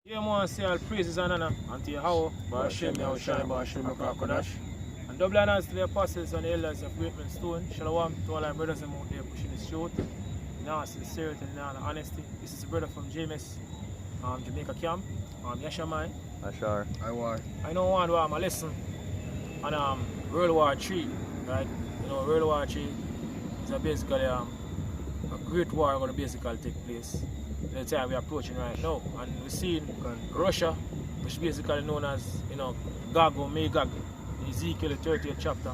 Yeah, man, say all praises and honor unto Yahweh, Ba'ashem, Yahushua, Ba'ashem, Kodash. And double honors to the apostles and the elders of Greatman Stone. Shalom to all our brothers and out there pushing the show. In all sincerity and all honesty. This is a brother from James, Jamaica camp. Yashamai. Ashar. I know one where I'm a lesson on World War III, right? You know, World War III is basically a great war going to basically take place. The time we're approaching right now, and we're seeing Russia, which is basically known as, you know, Gog or Magog, Ezekiel 30th chapter,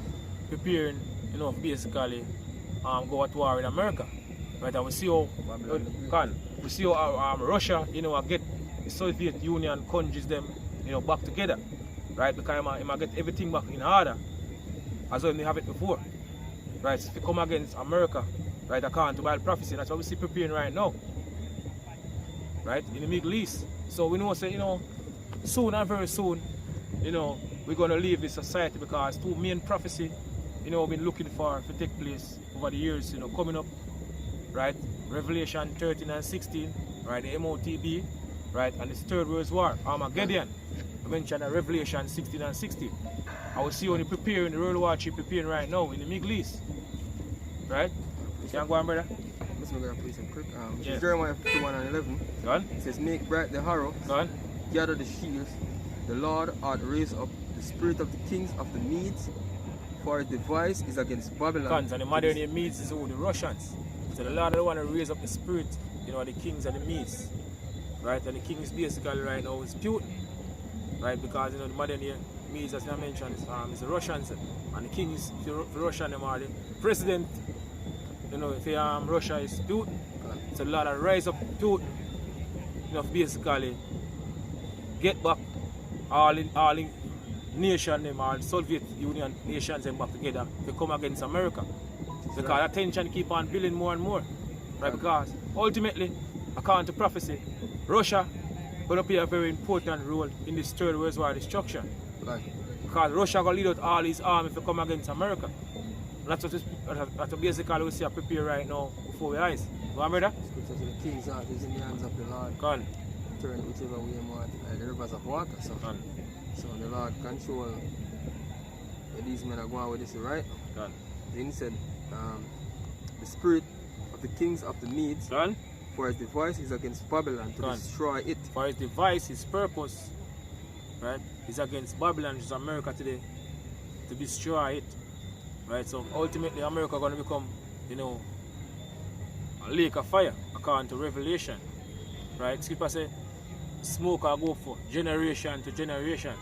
preparing, you know, basically go at war with America. Right, and we see how Russia, you know, get the Soviet Union countries them, you know, back together, right? Because it might get everything back in order, as well they have it before, right? So if you come against America, right, according to Bible prophecy, that's what we see preparing right now. Right, in the Middle East. So we know, say, you know, soon and very soon, you know, we're going to leave this society because two main prophecy, you know, we've been looking for to take place over the years, you know, coming up, right? Revelation 13 and 16, right, the MOTB, right, and this Third World War, Armageddon. I mentioned Revelation 16 and 16. I will see only preparing the World War III preparing right now in the Middle East, right? You can go on, brother. I'm going to play some quick. Jeremiah 51 and 11. Go on. It says, make bright the harrow, Go on. gather the shields. The Lord hath raised up the spirit of the kings of the Medes, for his device is against Babylon. And the modern day Medes is all the Russians. So the Lord don't want to raise up the spirit, you know, the kings and the Medes. Right? And the kings basically right now is Putin. Right? Because, you know, the modern day Medes, as I mentioned, is the Russians. And the kings, the Russian, them are the president. You know, if Russia is Putin, so a lot of rise up Putin, you know, basically get back all in nation them, all Soviet Union nations them back together to come against America. Because attention keep on building more and more. Right? Because ultimately, according to prophecy, Russia will play a very important role in this Third World War destruction. Right. Because Russia will lead out all his armies to come against America. That's what basically we see prepare right now before our eyes. Go on, brother? Scripture says the king's heart is in the hands of the Lord. Go on. Turn it whichever way you want, like the rivers of water. So the Lord control where these men are going with this, right? Go on. Then he said, the spirit of the kings of the Medes, Go on. for his device is against Babylon to destroy it. For his device, his purpose, right, is against Babylon, which is America today, to destroy it. Right, so ultimately America going to become, you know, a lake of fire, according to Revelation. Right, Skipper say, smoke will go for generation to generation.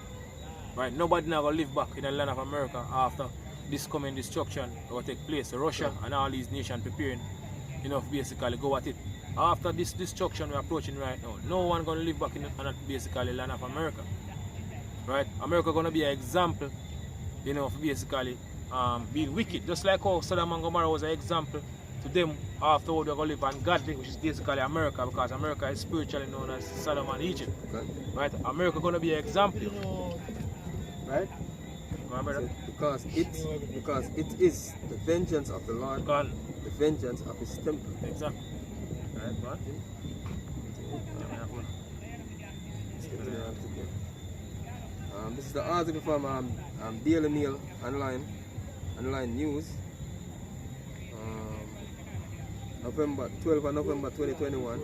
Right, nobody now going to live back in the land of America after this coming destruction that will take place. So Russia and all these nations preparing, you know, basically go at it. After this destruction we're approaching right now, no one going to live back in the basically land of America. Right, America going to be an example, you know, of basically being wicked, just like how Sodom and Gomorrah was an example to them afterward they're going to live ungodly, which is basically America, because America is spiritually known as Sodom and Egypt. Okay. Right? America going to be an example. Right? Because it is the vengeance of the Lord, the vengeance of his temple. Exactly. Right, man? This is the article from Daily Mail online news, November 12 of November 2021.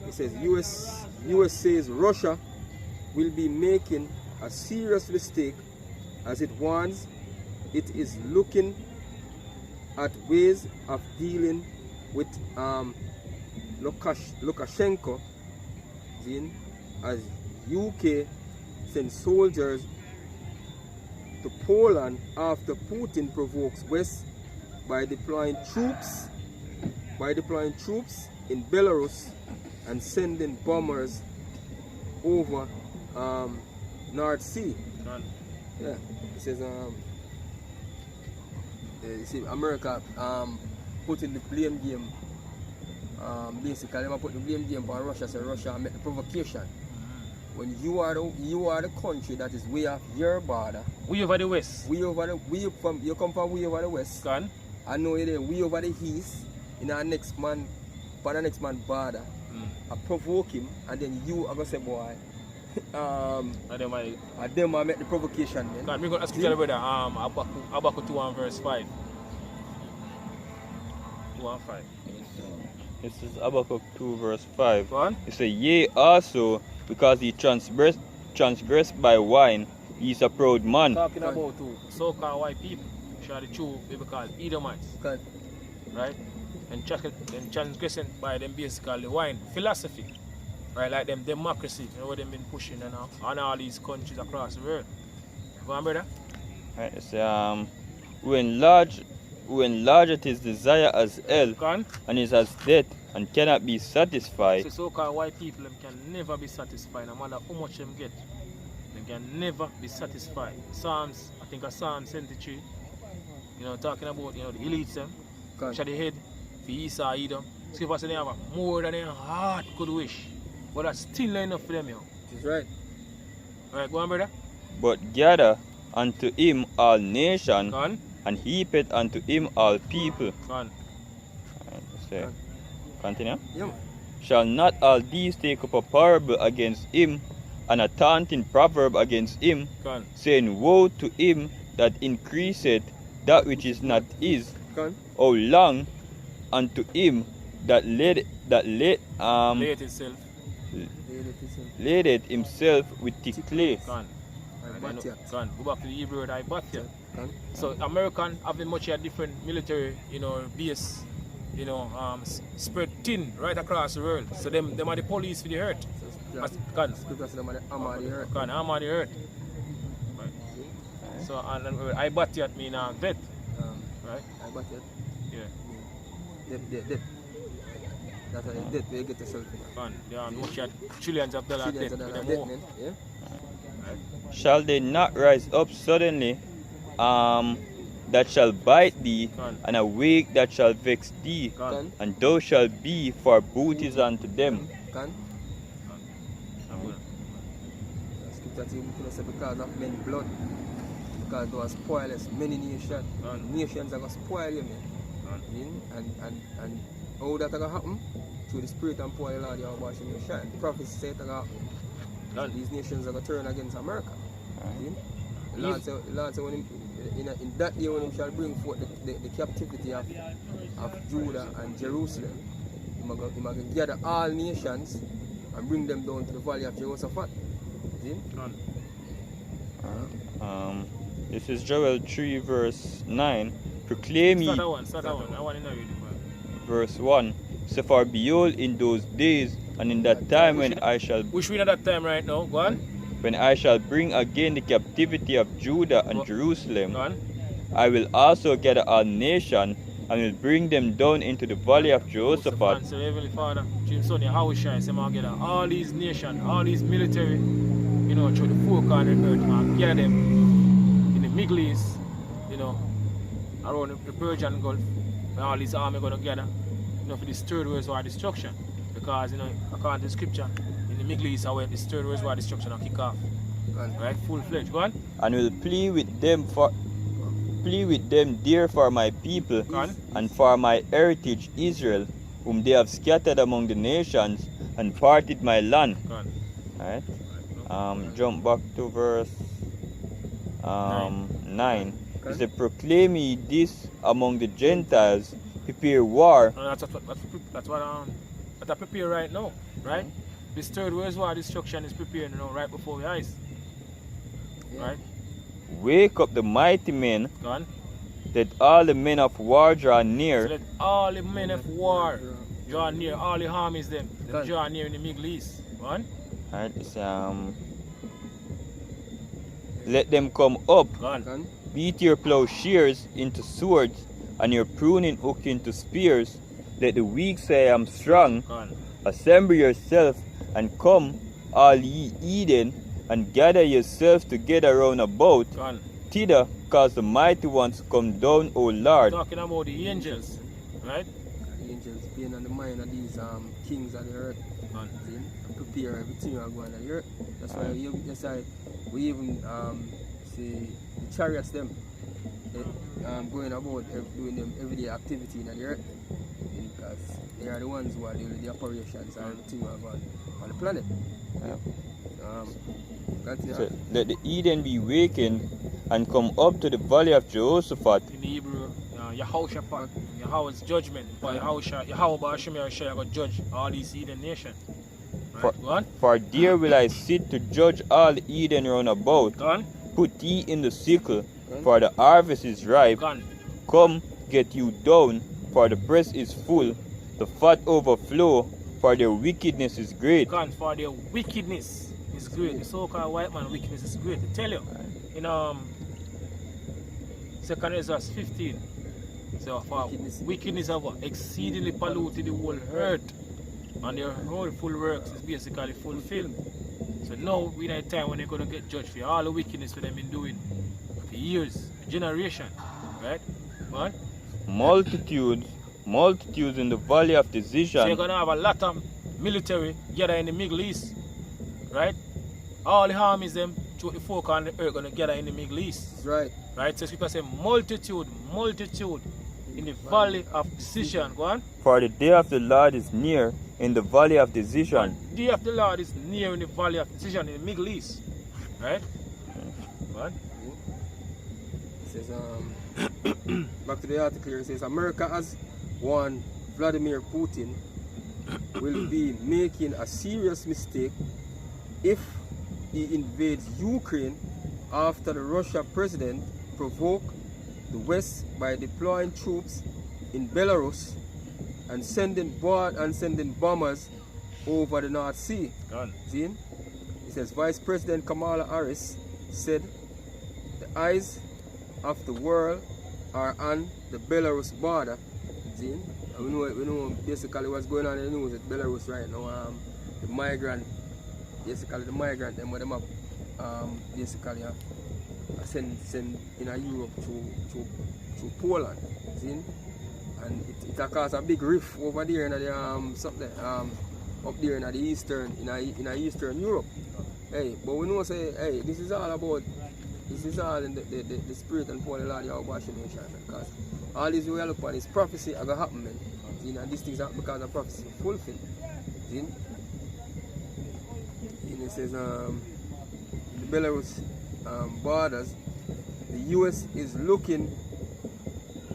It says US says Russia will be making a serious mistake as it warns it is looking at ways of dealing with Lukashenko as UK sends soldiers to Poland after Putin provokes West by deploying troops in Belarus and sending bombers over North Sea. Yeah, it says you see America putting the blame game. Basically, they put the blame game on Russia. So Russia make the provocation. When you are the country that is way off your border. We over the west. You come from way over the west. Gone. I know you're there way over the east in our next man border. I provoke him, and then you are going to say, boy, And then and them I make the provocation. Then. God, we got a scripture brother, Habakkuk 2 and verse 5. 2 and 5. This is Habakkuk 2 verse 5. Go on. It says, Yea also, because he transgressed by wine, he is a proud man. Talking about two so-called white people, which are the true people called Edomites, Okay. right? And transgressing by them basically the wine philosophy, right? Like them democracy, you know what they've been pushing and on all these countries across the world. Go on, brother. Right, it says, who enlargeth his desire as hell, Go on. and is as death, and cannot be satisfied. So so-called white people them can never be satisfied, no matter how much them get. They can never be satisfied. Psalms, I think of Psalm 73, you know, talking about, you know, the elites them, which are the head for Esau, Edom. Scripture say they have more than their heart could wish. But that's still not enough for them, yo. That's right. Alright, go on, brother. But gather unto him all nations, Go on. and heapeth unto him all people. Go on. Right, it says, continue. Yeah, man. Shall not all these take up a parable against him, and a taunting proverb against him, Go on. saying, Woe to him that increaseth that which is not his, Come O long unto him that laid Lay it itself. it himself with thick clay. Go on. I bet ya. Go on. Go back to the Hebrew word, I bat ya. Come. So American having much a different military, you know, base, you know, spread thin right across the world. So them are the police for the earth. Go on. Scripture say them are the hammer of the earth. Go on, I'm on the earth. Right. So and I bat ya mean vet, right? I bet ya. Yeah. Debt. That's why debt where you get yourself in. Go on. They are much a trillions of dollars Trillions debt of with dollars them debt, more. man. Yeah. Shall they not rise up suddenly, that shall bite thee, Go on. and awake that shall vex thee, Go on. Come. and thou shalt be for booties unto them. Come. I'm gonna- Scripture say, you say because of many blood, because thou hast spoiled us many nations. Done. Nations are going to spoil you, man. Done. And how that going to happen? Through the spirit and power of the Lord, you are washing your shine. The prophets say it going to happen. Done. These nations are going to turn against America. See? The Lord say when in that day when he shall bring forth the captivity of Judah and Jerusalem, he going to gather all nations and bring them down to the valley of Jehoshaphat. See? Done. This is Joel 3 verse 9. Proclaim ye, Start that one. I want to know you. verse 1. So for behold, in those days and in that time when I shall Which we at that time right now? Go on. bring again the captivity of Judah and Jerusalem, Go on. I will also gather all nations and will bring them down into the valley of Jehoshaphat. So Heavenly Father, James Sonny, how we shine, say, man, gather all these nations, all these military, you know, through the four corners of the earth, man, gather them in the Middle East, you know, around the Persian Gulf, where all these army going to gather, you know, for this third reservoir destruction. Because, you know, according to the scripture, in the Middle East, where this third reservoir destruction will kick off. Right? Full-fledged. Go on. And will plead with them there for my people Go on. and for my heritage Israel, whom they have scattered among the nations and parted my land. Go on. Right? Jump back to verse 9. It says, proclaim ye this among the Gentiles, prepare war. No, that's what I prepare right now, right? This third reservoir destruction is preparing, you know, right before your eyes. Yeah. Right? Wake up the mighty men, Go on. that all the men of war draw So near. let all the men of war draw near, all the armies them Go draw near in the Middle East. Go on. Right? It's, let them come up. Go on. Come. Beat your plowshares into swords, and your pruning hook into spears. Let the weak say, I am strong. Go on. Assemble yourself, and come, all ye Eden, and gather yourselves together round about. Go on. Thither cause the mighty ones come down, O Lord. Talking about the angels, right? The angels being on the mind of these kings of the earth. Go on. See? And prepare everything you are going on the earth. That's why we even see the chariots them going about doing them everyday activity in the earth. Because they are the ones who are doing the operations and everything on the planet. Yeah. Continue. So let the Eden be wakened and come up to the valley of Jehoshaphat. In the Hebrew, Yehoshaphat, Yahweh's judgment. But Yahweh Ba'ashim Yahushua got judge all these heathen nations. For, Right, go on. for there will I sit to judge all Eden round about. Go on. Put ye in the sickle, for the harvest is ripe. Go on. Come, get you down, for the press is full. The fat overflow, for their wickedness is great. Go on. For their wickedness is great. The so-called white man wickedness is great. I tell you. In 2 Ezra 15. So for wickedness of what? Exceedingly polluted the whole earth. And their whole full works is basically fulfilled. So now we're in a time when they're going to get judged for all the wickedness that they've been doing for years, generation, right? What? Multitudes in the valley of So you're decision. going to have a lot of military gather in the Middle East, right? All the armies them, through the folk on the earth going to gather in the Middle East, That's right. right? So scripture say multitude in the valley of decision. Go on. For the day of the Lord is near in the valley of decision. And day of the Lord is near in the valley of decision in the Middle East, right? What? It says, back to the article here, it says, America has warned Vladimir Putin will be making a serious mistake if he invades Ukraine after the Russian president provoked the West by deploying troops in Belarus and sending bombers over the North Sea. Go on. See? It says Vice President Kamala Harris said the eyes of the world are on the Belarus border. See? And we know basically what's going on in the news at Belarus right now. The migrant them what them up basically send in Europe to Poland. See? And it caused a big rift over there in the something up there in the eastern Eastern Europe. Hey, but we know say hey, this is all in the spirit and power of the Lord Yahweh Shemeshai, because all this we are looking upon is prophecy are gonna happen, man. See, and these things happen because of prophecy fulfilled. See? And it says the Belarus borders, the US is looking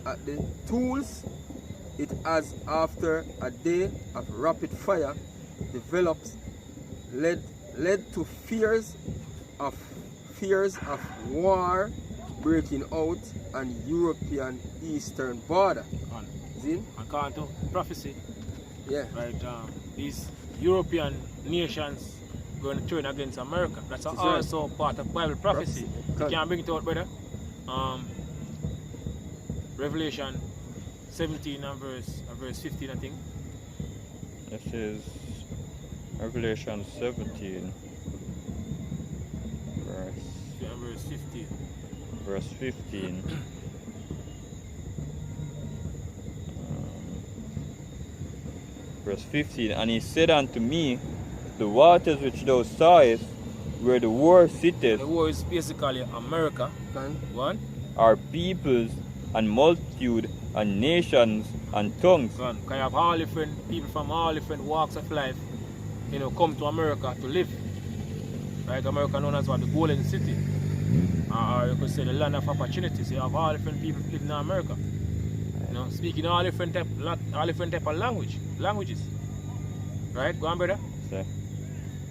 at the tools it has after a day of rapid fire developed led to fears of war breaking out on European eastern border. Go on. See? According to prophecy, Yeah. right? These European nations going to turn against America. That's That's also part of Bible prophecy. You can bring it out, brother. Revelation 17 and verse 15, I think. This is Revelation 17, Verse 15. verse 15. Verse 15, and he said unto me, the waters which thou sawest, where the war sitteth, The war is basically America. Can One. are peoples and multitude and nations and tongues. One. Can you have all different people from all different walks of life, come to America to live. Right? America known as what, the Golden City. Or you could say the land of opportunities. You have all different people living in America. Speaking all different type of languages. Right? Go on, brother. So,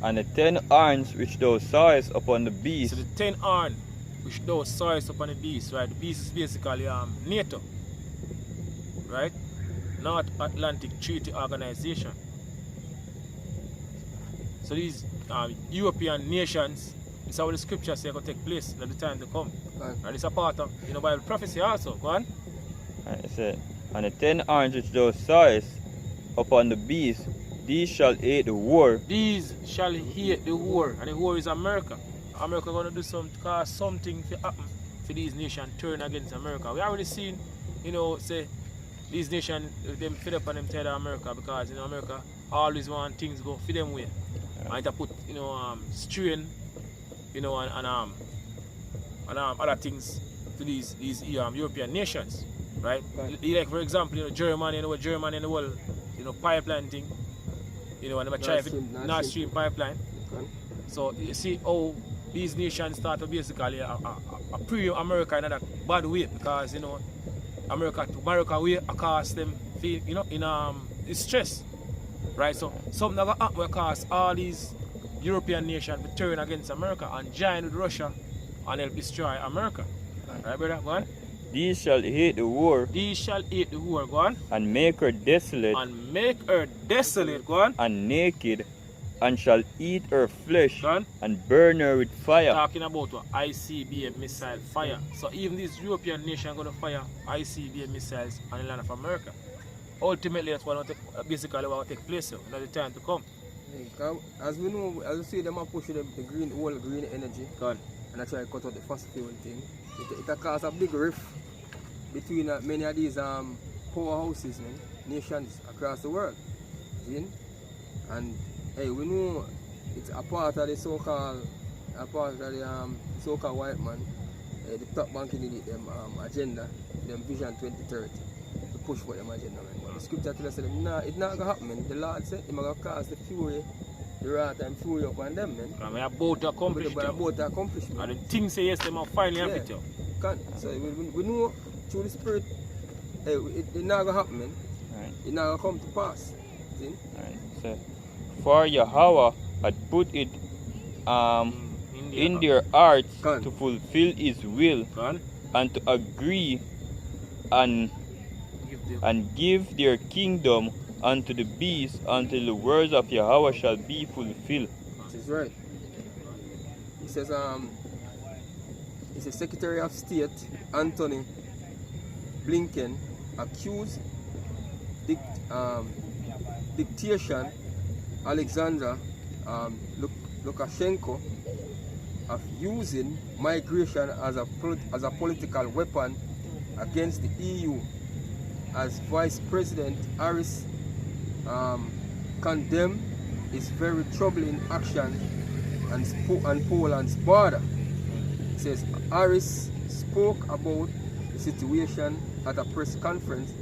and the 10 horns which thou sawest upon the beast, So the 10 horn which thou sawest upon the beast, right? The beast is basically NATO. Right? North Atlantic Treaty Organization. So these European nations, it's how the scriptures say going to take place at the time to come. And it's a part of Bible prophecy also. Go on. and it said, and the 10 horns which thou sawest upon the beast, these shall hate the war, These shall hate the war, and the war is America. America going to do something to happen for these nations turn against America. We already seen, say these nations them fed up on them tired of America, because America always want things go for them way. And to put strain, and other things to these European nations, right? Like for example, Germany, Germany in the world, pipeline thing. When they try Nord Stream pipeline. Okay. So you see how these nations start to basically pre-America in that bad way, because America way cause them feel in stress, right? So something that happen will cause all these European nations to turn against America and join with Russia and help destroy America. Right, brother? Go on. These shall hate the war These shall hate the war, go on. and make her desolate And make her desolate, go on. and naked, and shall eat her flesh Go on. and burn her with fire. Talking about what ICBM missile fire. So even these European nations going to fire ICBM missiles on the land of America. Ultimately, that's what basically what will take place in the time to come. As we know, as we see them are pushing the whole green energy, Go on. and I try to cut out the fossil fuel thing. It cause a big rift between many of these powerhouses, nations across the world. See? And hey, we know it's a part of the so-called white man, the top banking elite, them agenda, them vision 2030, to push for them agenda, man. But the scripture tells us that it's not gonna happen, man. The Lord said He's gonna cause the fury, the wrath and fury upon them, man. And we are about to accomplish it. But about the accomplishment. And the thing say yes, they must finally have it. Yeah. So we know through the spirit, hey, it's not gonna happen, man. Right. It's not gonna come to pass. See? Right. So, for Yahweh had put it in their hearts Can. to fulfill His will Go on. and to agree and Give them. and give their kingdom unto the beast until the words of Yahweh shall be fulfilled. This is right. He says, Secretary of State Anthony Blinken accused dictation Alexander Lukashenko of using migration as a political weapon against the EU, as Vice President Harris condemned his very troubling action on Poland's border. It says Harris spoke about the situation at a press conference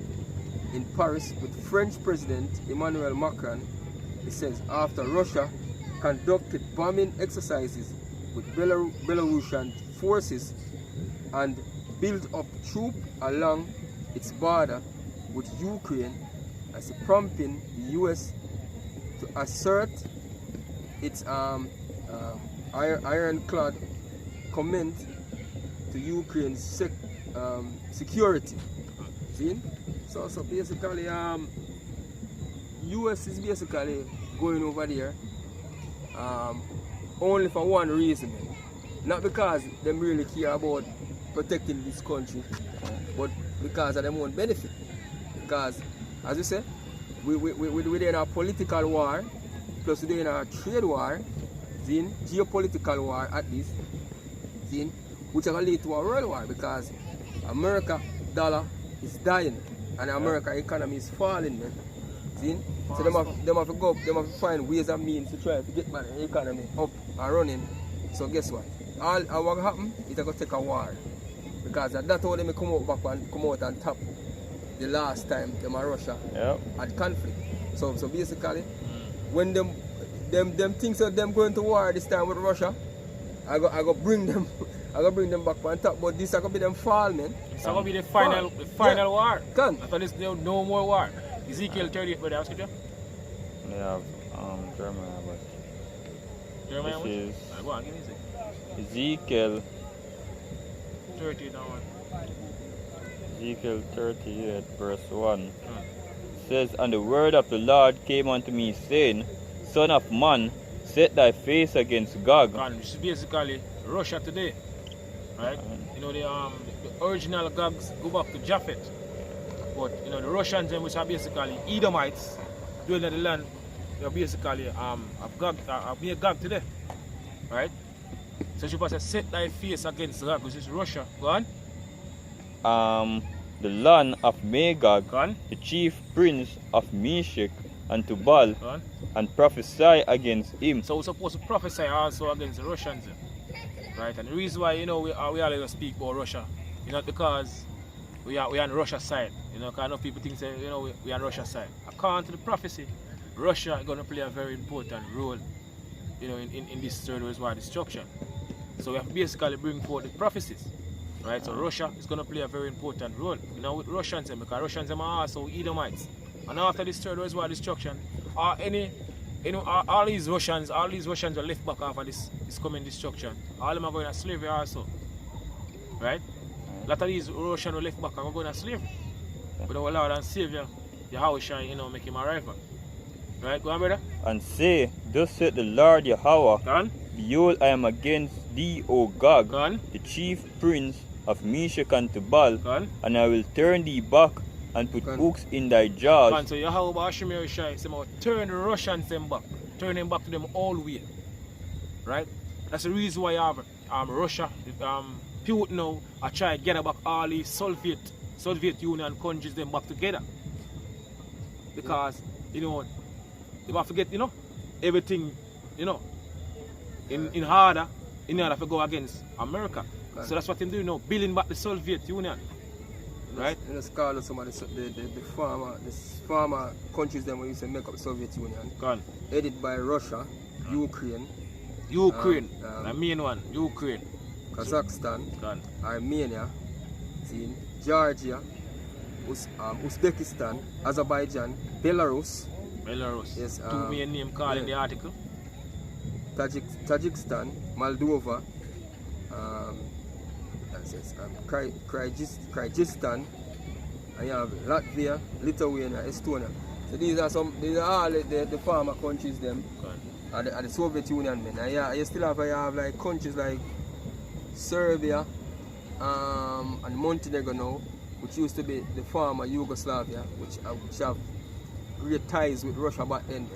in Paris with French President Emmanuel Macron. It says after Russia conducted bombing exercises with Belarusian forces and built up troops along its border with Ukraine, as prompting the US to assert its ironclad commitment to Ukraine's security. See? So basically, US is basically going over there only for one reason, not because they really care about protecting this country, but because of their own benefit. Because, as you say, we're in a political war, plus we're in a trade war, then geopolitical war at least, then, which will lead to a world war, because America dollar is dying and America economy is falling, man. See? So they have to find ways and means to try to get back the economy up and running. So guess what? All what will happen is they're going to take a war. Because that's how they come out on top the last time them and Russia had conflict. So basically, when them thinks of them going to war this time with Russia, I go bring them back on top. But this is going to be them fall, man. It's going to be the final war. Can. After this, no more war. Ezekiel 38, but ask you. We have Jeremiah, but Jeremiah, this is go on, give me a second. Ezekiel 38 now. Ezekiel 38 verse 1 says, And the word of the Lord came unto me, saying, Son of man, set thy face against Gog. Which is basically Russia today, right? The original Gogs go back to Japhet, but the Russians, which are basically Edomites, dwelling in the land, they're basically near Gog today, right? So she was set thy face against Gog, which is Russia. Go on. The land of Magog, Go on. the chief prince of Meshech and Tubal, Go on. and prophesy against him. So we're supposed to prophesy also against the Russians, right? And the reason why we always speak about Russia, because we are on Russia's side. You know, because I know people think say, you know, we are on Russia's side. According to the prophecy, Russia is going to play a very important role, you know, in this third world war destruction. So we have to basically bring forward the prophecies. Right? So Russia is going to play a very important role. You know, with Russians, because Russians are also Edomites. And after this third world war destruction, all these Russians are left back after this coming destruction. All of them are going to slavery also. Right? A lot of these Russians were left back are going to slavery. But our Lord and Savior, Yahweh, you know, make him a rival. Right? Go on, brother. And say, thus said the Lord Yahweh, Gone? behold, I am against thee, O Gog, Gone? the chief prince of Meshach and Tubal, Gone? and I will turn thee back and put Gone. hooks in thy jaws. And so Yahweh Hashem Yahushai said, turn the Russians them back. Turn them back to them all way. Right? That's the reason why you have Russia, Putin now, are trying to get back all these Soviet Union countries them back together. Because, you know, they have to get, you know, everything, you know, in order to go against America. Right. So that's what they're doing now, building back the Soviet Union. Right? In the scale of some of the farmer countries them we used to make up the Soviet Union, Gone. headed by Russia, Ukraine, Ukraine, the main one, Ukraine. Kazakhstan, Gone. Armenia, see, Georgia, Uzbekistan, Azerbaijan, Belarus, Belarus. Yes, Two main name called in the article. Tajikistan, Moldova, Kyrgyzstan, and you have Latvia, Lithuania, Estonia. So these are all the farmer countries them Gone. are the Soviet Union men. And you still have like countries like Serbia and Montenegro now, which used to be the former Yugoslavia, which have great ties with Russia back then.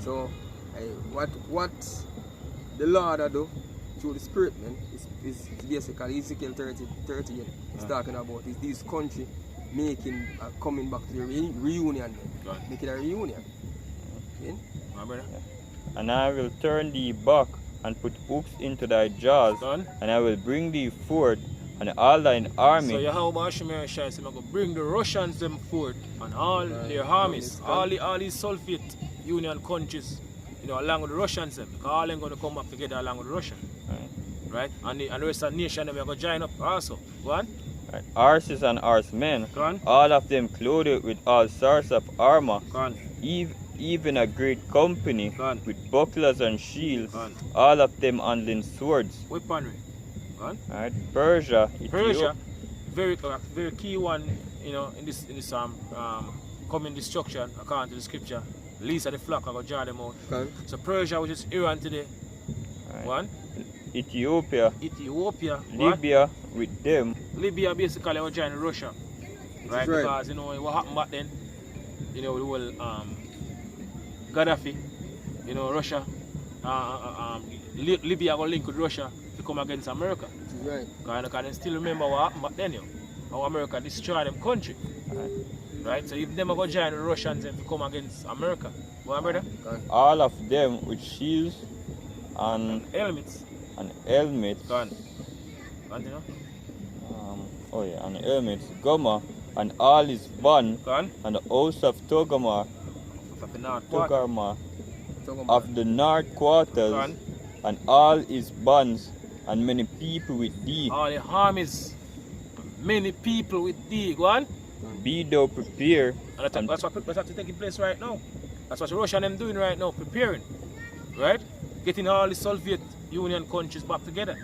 So what the Lord do through the Spirit, man, is basically Ezekiel 38 is talking about is these countries coming back to the reunion, making a reunion. Okay? My brother. And I will turn thee back and put hooks into thy jaws, Gone. and I will bring thee forth and all thine army. So Yahweh Hashem Yahushai said, I'm going to bring the Russians them forth and all their armies, all these Soviet Union countries, you know, along with the Russians them, because all them going to come back together along with the Russians. Right? And the rest of the nation them are going to join up also. Go on. Right. Horses and horsemen, Go on. all of them clothed with all sorts of armor, Go on. even a great company Go on. with bucklers and shields, Go on. all of them handling swords. Weaponry. Go on. Right. Persia, Persia, very key one, you know, in this coming destruction according to the scripture. Least of the flock are going to jar them out. Okay. So Persia, which is Iran today. Right. One. Ethiopia, Ethiopia. Libya with them. Libya basically was joining Russia. Right? right. Because you know what happened back then, you know, the whole Gaddafi, you know, Russia, Libya got linked with Russia to come against America. Right. Because I can still remember what happened back then, you know, how America destroyed them country. Right? So if them are going to join the Russians and to come against America, what, brother? All of them with shields and Helmets. helmets. Gone. Continue. And helmets, Gomer, and all his band, Gone. and the host of Togarmah, Of the North Quarter. of the north quarters, Gone. and all his bands, and many people with thee. All the armies, many people with thee. Go on. Be thou prepared. And that's what's taking place right now. That's what Russia and them doing right now, preparing. Right? Getting all the Soviet Union countries back together.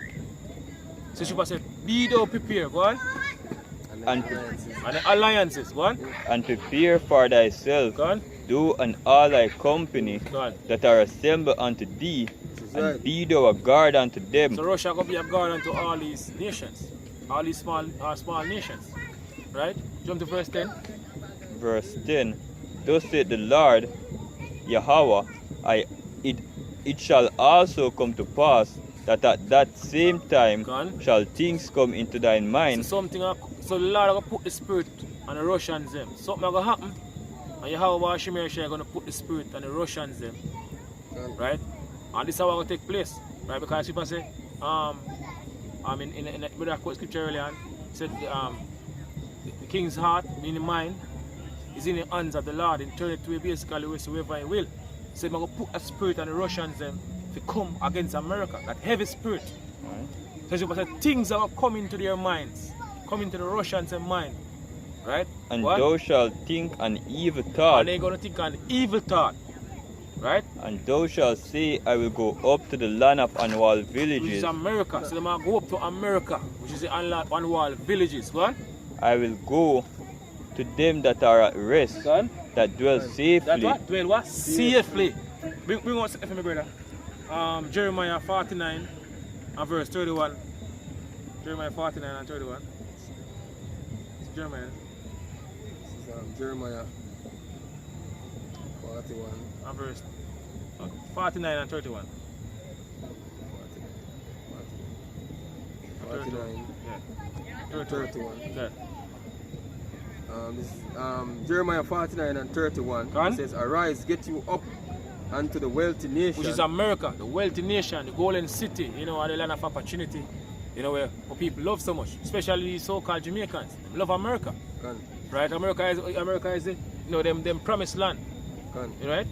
So she said, be thou prepared, go on. And And the alliances, go on. And prepare for thyself, Go on. thou and all thy company Go on. that are assembled unto thee, and right. be thou a guard unto them. So Russia going to be a guard unto all these nations. All these small nations. Right? Jump to verse 10. Verse 10. Thus saith the Lord Yahweh, it shall also come to pass that at that same time Go on. shall things come into thine mind. So the Lord going to put the spirit on the Russians them. Something going to happen. And Yahweh Hashem Yahushai going to put the spirit on the Russians them. Right? And this is how it will take place. Right? Because people say, in the quote scripture earlier on, said king's heart, meaning mind, is in the hands of the Lord and turn it to basically wheresoever he will. So I'm going to put a spirit on the Russians them to come against America, that heavy spirit. Right. So things are coming to their minds, coming to the Russians' mind. Right? And What? thou shalt think an evil thought, And they're going to think an evil thought. Right? and thou shalt say, I will go up to the land of unwalled Which villages. is America. So they might go up to America, which is the unwalled villages. What? I will go to them that are at rest, Son? that dwell That safely. what? Dwell what? Safely. Bring us for me, brother. Jeremiah 49 and verse 31. Jeremiah 49 and 31. Jeremiah. This is Jeremiah 41. And verse 49 and 31. 49. Yeah. 31. Yeah. This is, Jeremiah 49 and 31. Go on. It says, Arise, get you up unto the wealthy nation. Which is America, the wealthy nation, the golden city, and the land of opportunity, where people love so much, especially these so-called Jamaicans. They love America, Gone, right? America is the, them promised land, gone. right?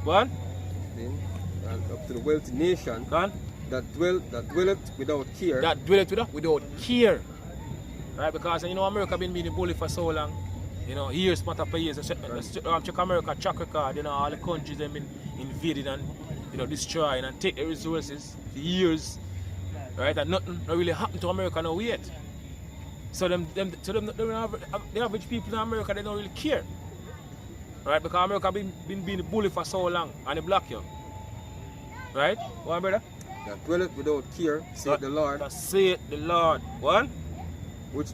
Go on, Then, and up to the wealthy nation go on. that dwelleth without care. That dwelleth without care, right? Because America been being bullied for so long, years, matter per years. Check America track record, all the countries they've been invaded and destroying and take the resources for years, right? And nothing really happened to America now yet. So the average people in America, they don't really care, right? Because America been being bullied for so long and they block you, right? What, brother? That dwelleth without care, saith the Lord, That saith the Lord. What? which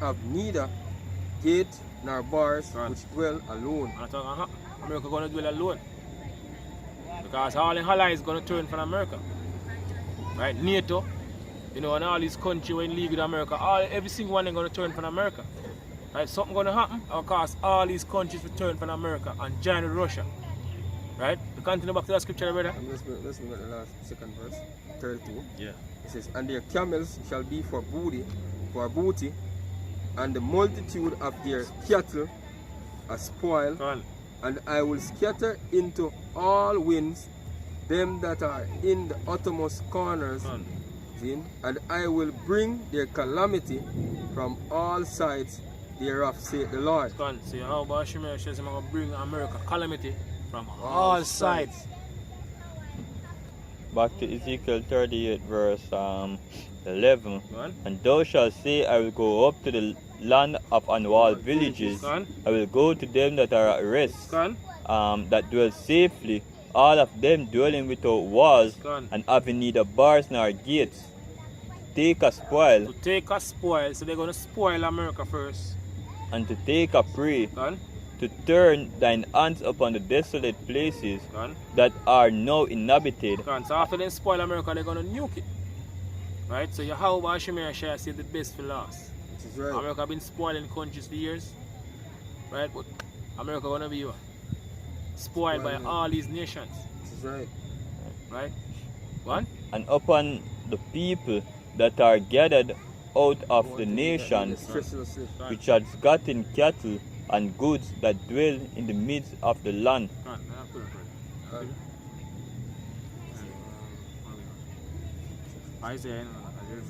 have neither gate nor bars, Right. which dwell alone. I thought, America gonna dwell alone. Because all the allies gonna turn from America. Right? NATO, and all these countries when league with America, every single one is gonna turn from America. Right? Something gonna happen, of course all these countries will turn from America and join Russia. Right? We continue back to that scripture, brother. Let's look at the last second verse, 32. Yeah. It says, And their camels shall be for booty, and the multitude of their cattle a spoil, Go on. and I will scatter into all winds them that are in the uttermost corners, Go on. and I will bring their calamity from all sides thereof, saith the Lord. Go on. See how about Shemaiah says I'm gonna bring America calamity from all sides. Back to Ezekiel 38 verse 11. Go on. And thou shalt say, I will go up to the land of unwalled villages. Go on. I will go to them that are at rest, Go on. that dwell safely, all of them dwelling without walls, Go on. and having neither bars nor gates. Take a spoil, To take a spoil, so they're gonna spoil America first. and to take a prey, Go on. to turn thine hands upon the desolate places Go on. that are now inhabited. Go on. So after they spoil America, they're gonna nuke it. Right? So Yahweh Shemaiah said the best for last. Which is right. America been spoiling countries for years. Right? But America gonna be spoiled by Spoiling. all these nations. Which is right. Right? One? And upon the people that are gathered out of the nations, Treacherously. which had gotten cattle and goods that dwell in the midst of the land. Go on. I have to record. And, Isaiah, Isaiah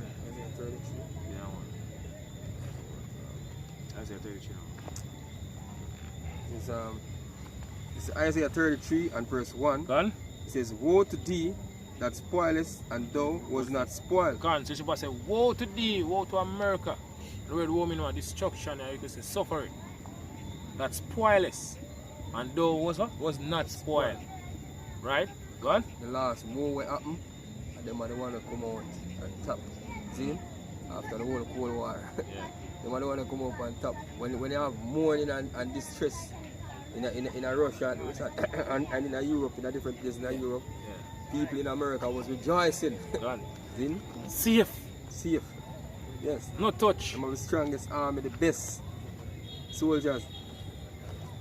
33. yeah, one. Isaiah 33. It's Isaiah 33 and verse 1. Go on. It says, Woe to thee that spoilest, and thou was not spoiled. Go on. So she say, woe to thee, woe to America. The word woe means destruction, and you can say suffering. That's spoilers. And thou was what? Was not spoiled. Right? Go on. The last war will happen, and them are the one to come out and top. See? After the whole Cold War. Yeah. They are the one to come up on top. When they have mourning and distress in a Russia and in a Europe, in a different place in Europe, Yeah. people in America was rejoicing. Go on. See? Safe. Safe. Yes. No touch. Some of the strongest army, the best soldiers.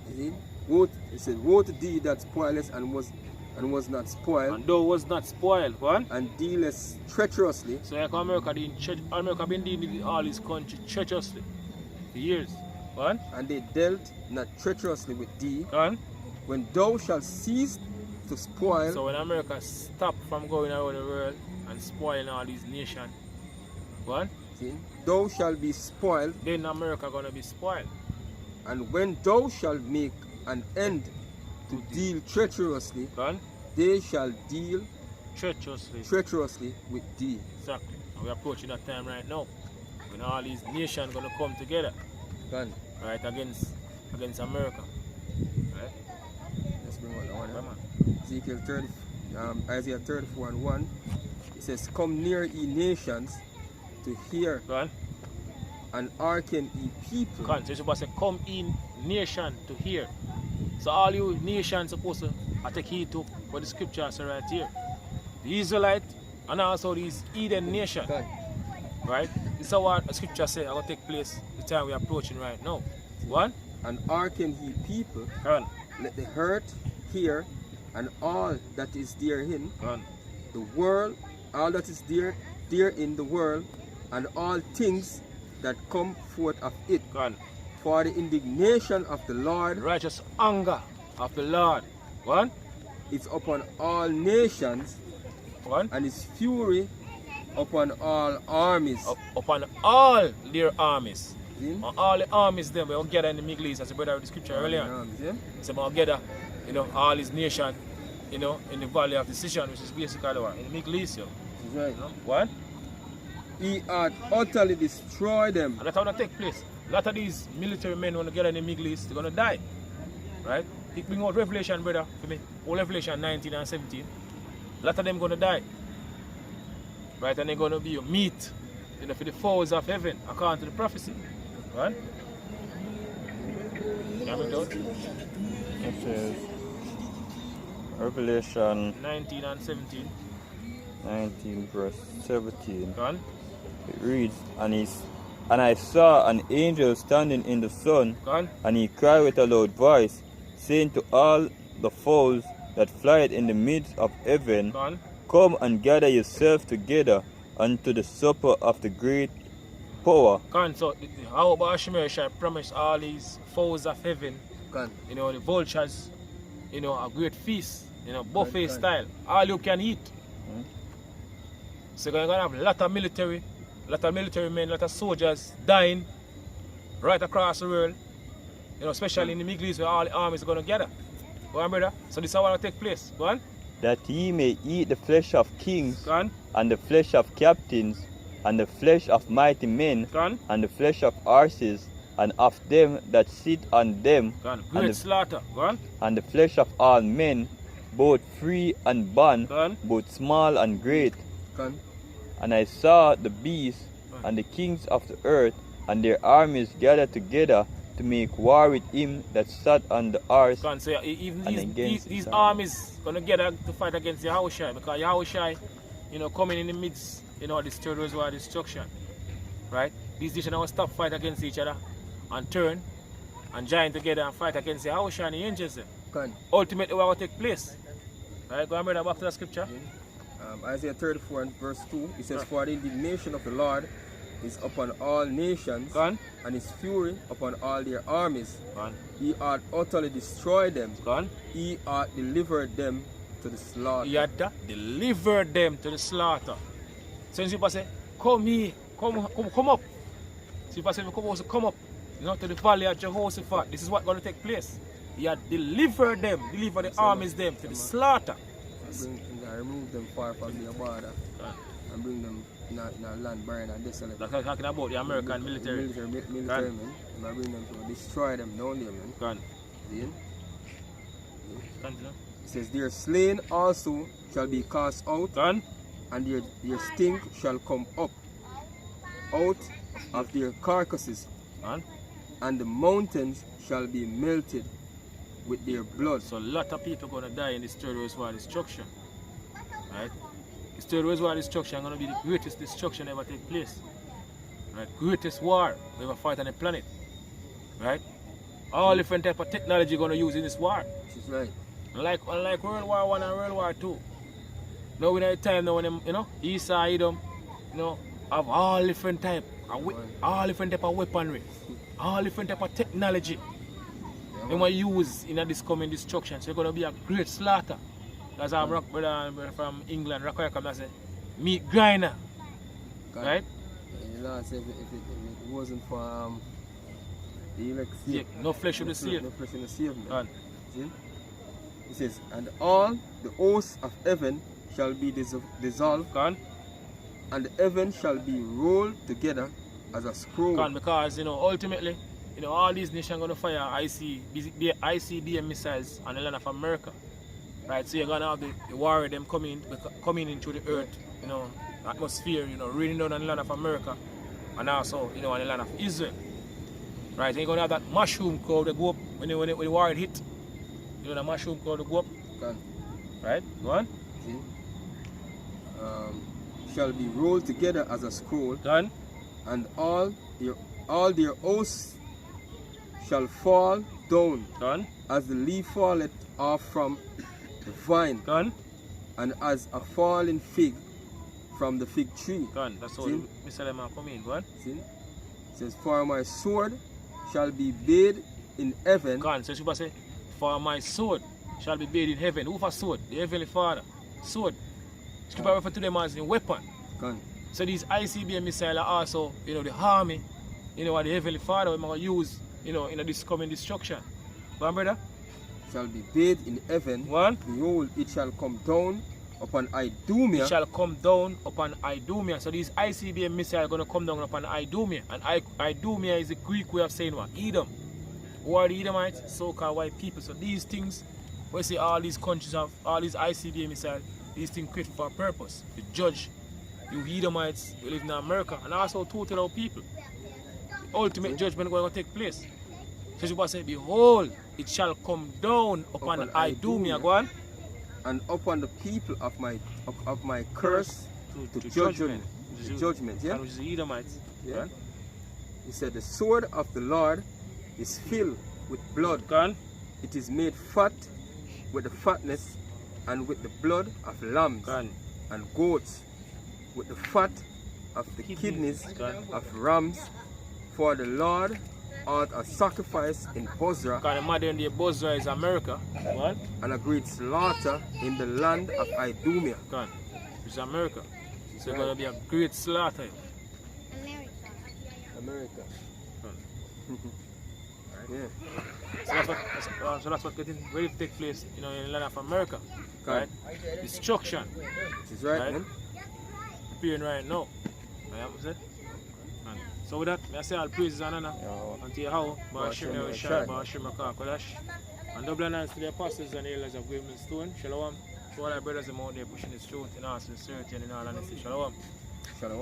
You see? Woe, it said, Woe to thee that spoilest and was not spoiled, And thou was not spoiled. Go on. and dealest treacherously. So like America been dealing with all these countries treacherously. For years. Go on. And they dealt not treacherously with thee. Go on. When thou shalt cease to spoil, So when America stop from going around the world and spoiling all these nations, go on. see, thou shalt be spoiled, Then America gonna be spoiled. and when thou shalt make an end to deal treacherously, Go on. they shall deal Treacherously. with thee. Exactly. And we're approaching that time right now. When all these nations gonna come together, Gone. right, against America. Right? Let's bring one Come down. on. Ezekiel 30, Isaiah 34 and 1. It says, Come near, ye nations, to hear, Go on. and hearken, ye people. So you're supposed to come in nation to hear. So all you nations supposed to take heed to what the scripture says right here. The Israelite and also these Eden nation. Gone. Right? This is what the scripture says are going to take place the time we're approaching right now. One? And hearken, ye people, Go on. let the hurt hear, and all that is therein, Go on. the world, all that is there in the world, and all things that come forth of it. Go on. For the indignation of the The Lord righteous anger of the Lord. One? is upon all nations, One? and his fury upon all armies. Upon all their armies. See? On all the armies them we will gather in the Middle East, as the brother read the scripture earlier. Armies, yeah? So we'll gather, all these nations, in the valley of decision, which is basically what? In the Middle East, yo. That's right. You know? What? He hath utterly destroyed them. And that's how that take place. A lot of these military men want to get in the Middle East, they're gonna die. Right? It bring out Revelation, brother, for me. All Revelation 19 and 17. A lot of them gonna die. Right? And they're gonna be meat, for the foes of heaven, according to the prophecy. Right? Yeah, me too. It says Revelation 19 and 17. 19 verse 17. Go on. It reads, and I saw an angel standing in the sun, Go on. and he cried with a loud voice, saying to all the fowls that flieth in the midst of heaven, Go on. Come and gather yourselves together unto the supper of the great power. Go on. So how about Shemesh shall promise all these foes of heaven, Gone. the vultures, a great feast, buffet Right. style. All you can eat. So you're gonna have a lot of military men, a lot of soldiers dying right across the world. Especially in the Middle East where all the armies are gonna gather. Go on, brother. So this is what will take place. Go on. That ye may eat the flesh of kings, Go on. and the flesh of captains, and the flesh of mighty men, Go on. and the flesh of horses, and of them that sit on them, Go on. And Great the- slaughter. Go on. and the flesh of all men, both free and bond, Go on. both small and great. Gone. And I saw the beasts and the kings of the earth and their armies gathered together to make war with him that sat on the horse. Go on. So even And these against these his armies gonna gather to fight against Yahushua, because Yahushua, coming in the midst, this third reservoir destruction. Right? These nations will stop fight against each other and turn and join together and fight against Yahushua and the angels. Gone. Ultimately what will take place. Right? Go on, brother, back to the scripture. Isaiah 34 and verse 2, it says, Right. For the indignation of the Lord is upon all nations, Go on. and his fury upon all their armies. Go on. He hath utterly destroyed them. Go on. He hath delivered them to the slaughter. He had delivered them to the slaughter. So people say, come here, come up. So people say, come up, to the valley of Jehoshaphat. This is what's going to take place. He had delivered the armies them to the slaughter. I remove them far from their border and bring them in a land barren and desolate. That's what I'm talking about, the American military. Military Gone. men. And I bring them to destroy them down there, man. Go on. See? Continue. It says, Their slain also shall be cast out, Go on. and their stink shall come up out of their carcasses, Go on. and the mountains shall be melted with their blood. So a lot of people are going to die in this third reservoir destruction. Right? This third reservoir destruction is going to be the greatest destruction ever take place. Right? Greatest war we ever fight on the planet. Right? All different type of technology going to use in this war. Which is right. Unlike World War I and World War II. Now we know the time now when them, Esau, Edom, have all different type of weaponry. all different type of technology they want to use in this coming destruction. So it's going to be a great slaughter. That's our brother from England, Rakoya, come and say, meat grinder. Right? You know, if it wasn't for the elect, Yeah, no flesh should be saved. no flesh in the saved. Gone. See? It says, and all the hosts of heaven shall be dissolved, Gone. and the heaven shall be rolled together as a scroll. Gone, because ultimately, all these nations are going to fire ICBM missiles on the land of America. Right, so you're gonna have the war them coming into the earth, atmosphere, raining down on the land of America, and also, on the land of Israel. Right, and you're gonna have that mushroom cloud that go up when the war hit. The mushroom cloud that go up. Gone. Right, go on. See? Shall be rolled together as a scroll, Done. and all their hosts shall fall down, Done. as the leaf falleth off from the vine, Done. and as a fallen fig from the fig tree. Done. That's all. See? Mr. Lemon come in. Go on. See? It says, for my sword shall be bathed in heaven. Go on. So Shuba say, for my sword shall be bathed in heaven. Who for sword? The Heavenly Father. Sword. Scripture refer to them as a weapon. Gone. So these ICBM missiles are also, the army, what the Heavenly Father we're going to use, in this coming destruction. Go on, brother. Shall be bathed in heaven. One. Behold, it shall come down upon Idumea. It shall come down upon Idumea. So these ICBM missiles are going to come down upon Idumea. And Idumea is the Greek way of saying what? Edom. Who are the Edomites? So-called white people. So these things, we see all these countries have, all these ICBM missiles, these things created for a purpose. To judge you Edomites who live in America and also total our people. The ultimate judgment is going to take place. So she was saying, behold, it shall come down upon Idumea. Go on. And upon the people of my curse to judgment. Judgment, yeah? Which is the Edomites. Yeah. Gone. He said, the sword of the Lord is filled with blood. Gone. It is made fat with the fatness and with the blood of lambs Gone. and goats, with the fat of the kidneys Gone. of rams. For the Lord art a sacrifice in Bozrah, Because the modern day Bozrah is America. What? and a great slaughter in the land of Idumea. Gone. Which is America. So it's going to be a great slaughter. America. Yeah. So that's what getting ready to take place, in the land of America. Right. Right? Destruction. This is right, Right. man. Appearing right now. Right, what say? And so with that, I say all praises and honor unto Yahweh, Ba'ashem Yahushua, Ba'ashem Kodash. And double thanks to the apostles and elders of Graven Stone. Shalom. To all our brothers out there pushing this truth in all sincerity and in all honesty. Shalom. Shalom.